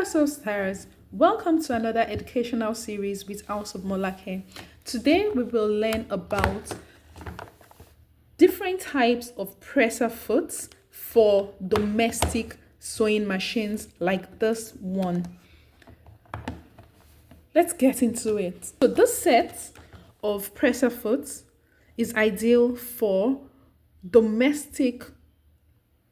Soul Stars, welcome to another educational series with House of Molake. Today we will learn about different types of presser foots for domestic sewing machines like this one. Let's get into it. So this set of presser foots is ideal for domestic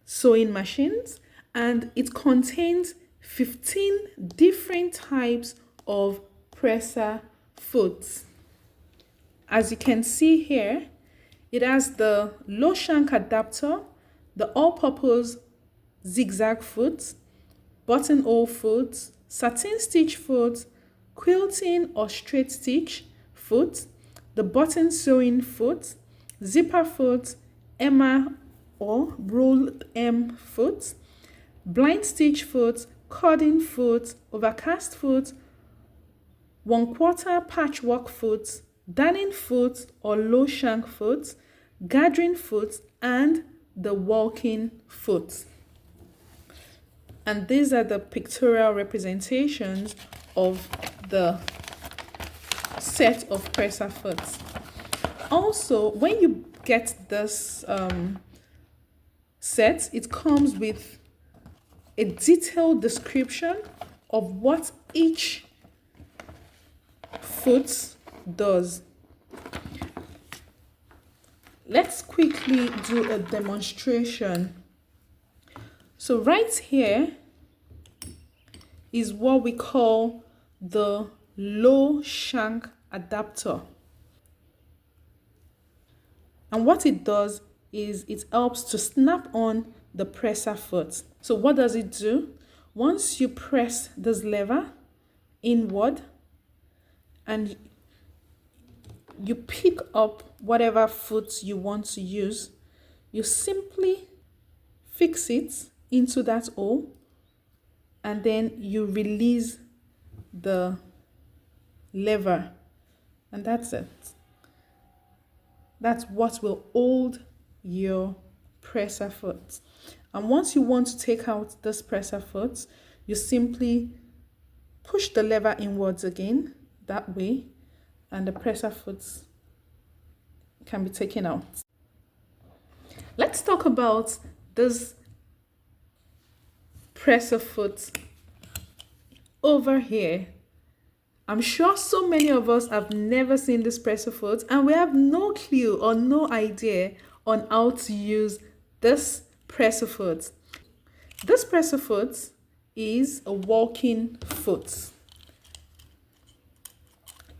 sewing machines, and it contains 15 different types of presser foots. As you can see here, it has the low shank adapter, the all-purpose zigzag foot, buttonhole foot, satin stitch foot, quilting or straight stitch foot, the button sewing foot, zipper foot, Emma or rolled M foot, blind stitch foot, cording foot, overcast foot, 1/4 patchwork foot, darning foot or low shank foot, gathering foot, and the walking foot. And these are the pictorial representations of the set of presser foots. Also, when you get this set, it comes with a detailed description of what each foot does. Let's quickly do a demonstration. So right here is what we call the low shank adapter. And what it does is it helps to snap on the presser foot. So what does it do? Once you press this lever inward and you pick up whatever foot you want to use, you simply fix it into that hole and then you release the lever, and that's it. That's what will hold your presser foot. And once you want to take out this presser foot, you simply push the lever inwards again that way, and the presser foot can be taken out. Let's talk about this presser foot over here. I'm sure so many of us have never seen this presser foot, and we have no clue or no idea on how to use this presser foot. This presser foot is a walking foot.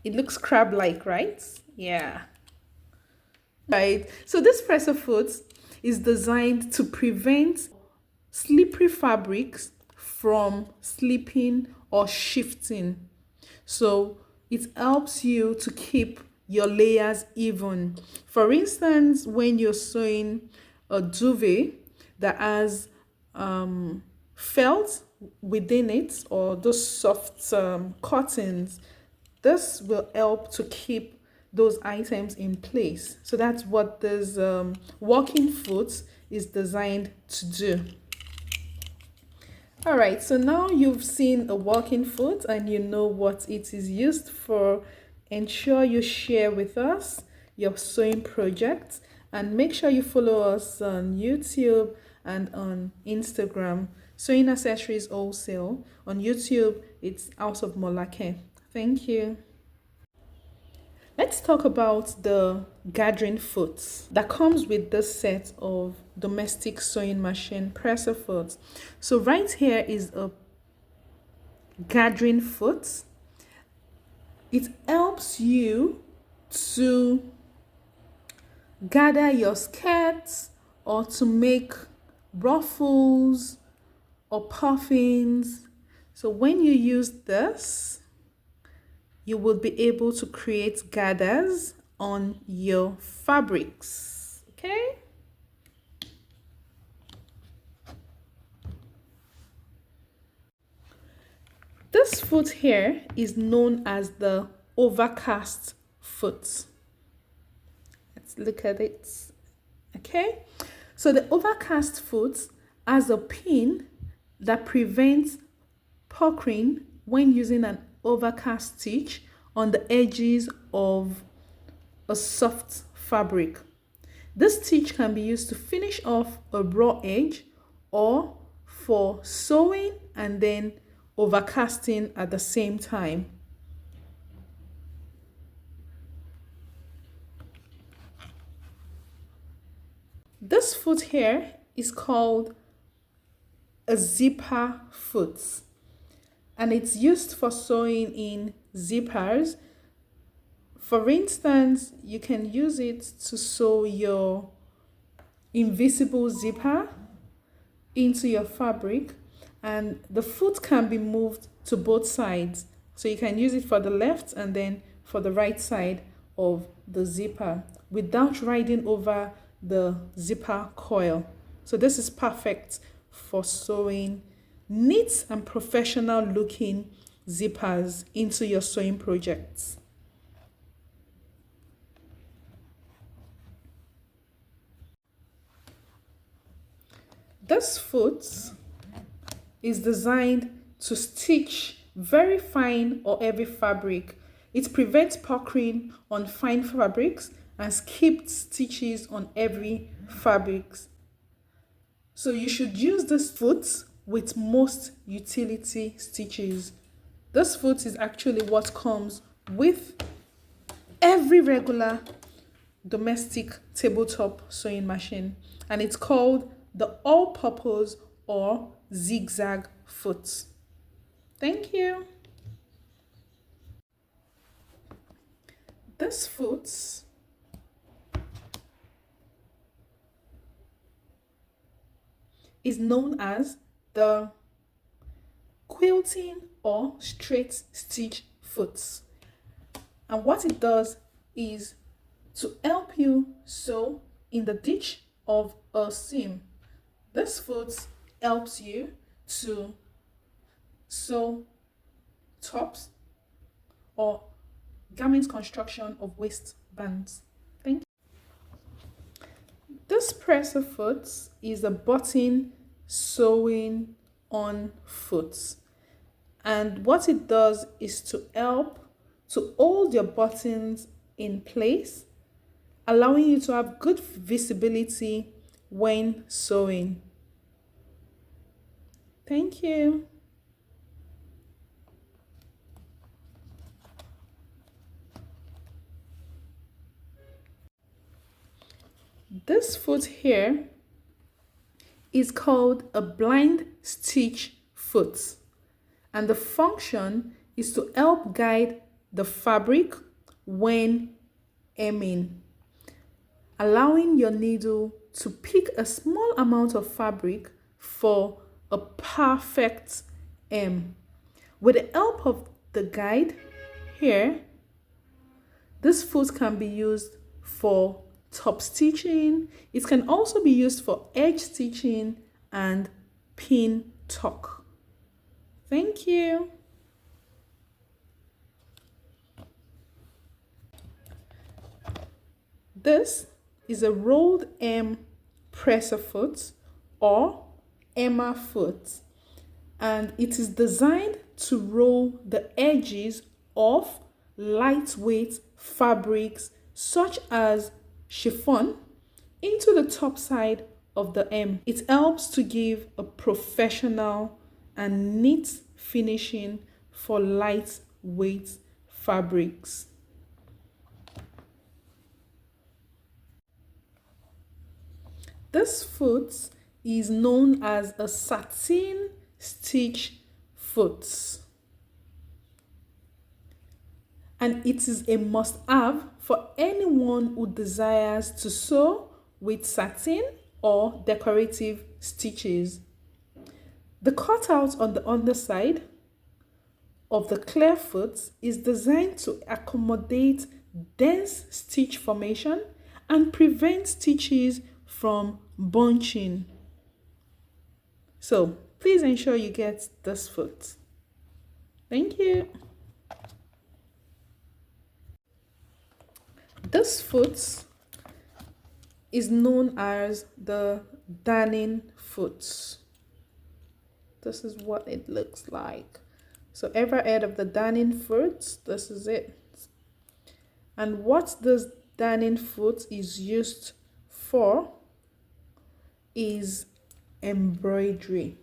It looks crab-like, right? Yeah. Right. So this presser foot is designed to prevent slippery fabrics from slipping or shifting. So it helps you to keep your layers even. For instance, when you're sewing a duvet that has felt within it, or those soft cottons, this will help to keep those items in place. So that's what this walking foot is designed to do. All right, so now you've seen a walking foot and you know what it is used for. Ensure you share with us your sewing projects, and make sure you follow us on YouTube and on Instagram. Sewing Accessories Wholesale. On YouTube, it's House of Molake. Thank you. Let's talk about the gathering foot that comes with this set of domestic sewing machine presser foot. So right here is a gathering foot. It helps you to gather your skirts or to make ruffles or puffings. So when you use this, you will be able to create gathers on your fabrics. Okay? This foot here is known as the overcast foot. Let's look at it. Okay? So the overcast foot has a pin that prevents puckering when using an overcast stitch on the edges of a soft fabric. This stitch can be used to finish off a raw edge or for sewing and then overcasting at the same time. This foot here is called a zipper foot, and it's used for sewing in zippers. For instance, you can use it to sew your invisible zipper into your fabric, and the foot can be moved to both sides. So you can use it for the left and then for the right side of the zipper without riding over the zipper coil. So this is perfect for sewing neat and professional looking zippers into your sewing projects. This foot is designed to stitch very fine or heavy fabric. It prevents puckering on fine fabrics and skipped stitches on heavy fabrics. So you should use this foot with most utility stitches. This foot is actually what comes with every regular domestic tabletop sewing machine, and it's called the all-purpose or zigzag foot. Thank you. This foot is known as the quilting or straight stitch foot, and what it does is to help you sew in the ditch of a seam. This foot helps you to sew tops or garment construction of waistbands. Thank you. This presser foot is a button sewing on foot, and what it does is to help to hold your buttons in place, allowing you to have good visibility when sewing. Thank you. This foot here is called a blind stitch foot, and the function is to help guide the fabric when hemming, allowing your needle to pick a small amount of fabric for a perfect hem. With the help of the guide here, this foot can be used for top stitching. It can also be used for edge stitching and pin tuck. Thank you. This is a rolled hem presser foot or Emma foot, and it is designed to roll the edges of lightweight fabrics such as chiffon into the top side of the hem. It helps to give a professional and neat finishing for lightweight fabrics. This foot is known as a satin stitch foot, and it is a must-have for anyone who desires to sew with satin or decorative stitches. The cutout on the underside of the clear foot is designed to accommodate dense stitch formation and prevent stitches from bunching. So please ensure you get this foot. Thank you. This foot is known as the darning foot. This is what it looks like. So ever heard of the darning foot? This is it. And what this darning foot is used for is embroidery.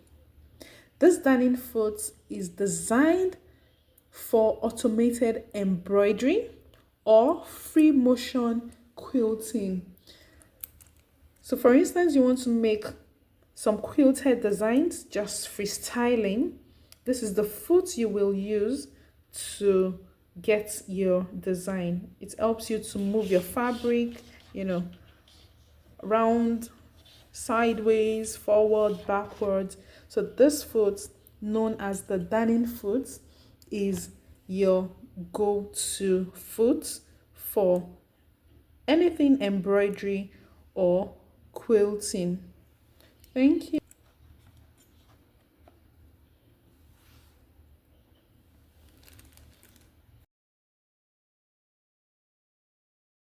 This darning foot is designed for automated embroidery or free motion quilting. So for instance, you want to make some quilted designs, just freestyling. This is the foot you will use to get your design. It helps you to move your fabric, round, sideways, forward, backwards. So this foot, known as the darning foot, is your go-to foot for anything embroidery or quilting. Thank you.